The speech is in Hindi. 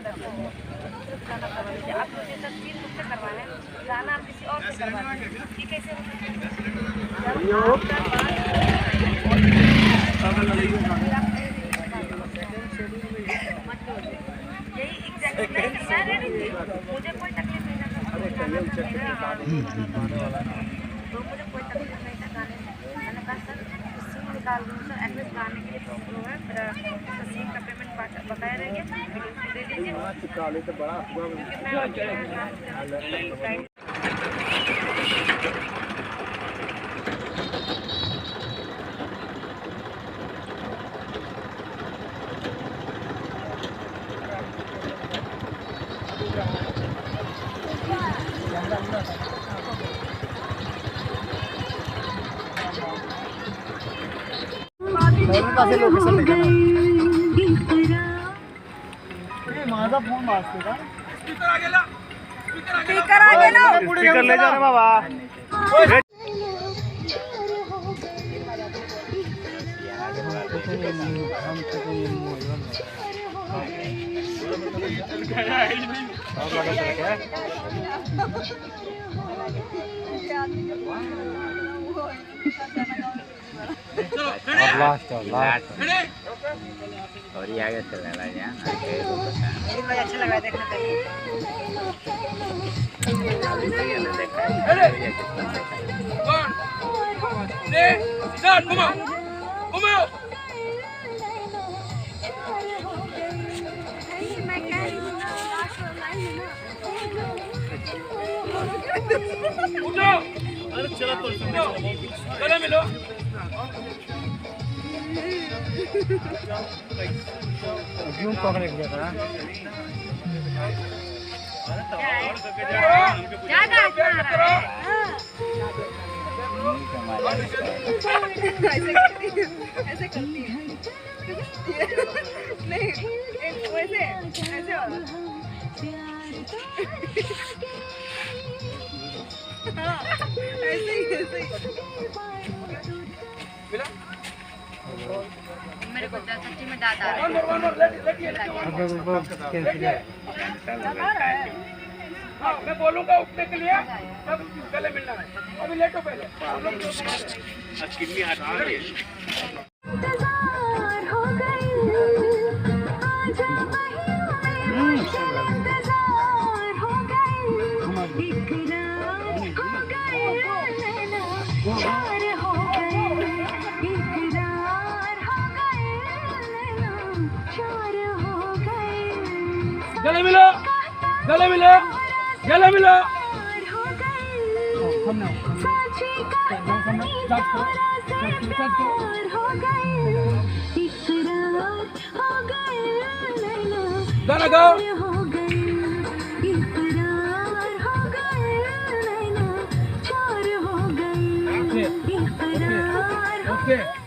आप मुझे तस्वीर मुझसे करवाएं, गाना आप किसी और से करवाएं, ठीक है? यही मुझे कोई तकलीफ नहीं था, तो मुझे कोई तकलीफ नहीं था गाने से। मैंने कहा सर सीन निकाल दूँ सर, एड्रेस गाने के लिए प्रॉब्लम है, मेरा सीन का पेमेंट बकाया रहेंगे दे दीजिए, क्योंकि माझा फोन वाजतो का? स्पीकर आ गेला स्पीकर ले जा रे बाबा. लास्ट और ये आगे चला रहा है यार, लेकिन मुझे अच्छा लगा देखने पे। अरे चला तो चला मिलो. क्यों पकड़े गया था? ऐसे करती है नहीं वैसे ऐसे वाला ऐसे ही मेरे को सच्ची में दादा मैं बोलूंगा उठने के लिए, तब गले मिलना है. अभी लेटो पहले. किडनी हटा रही है. गले मिलो, गले मिलो, गले मिलो. गाना गाओ. Okay.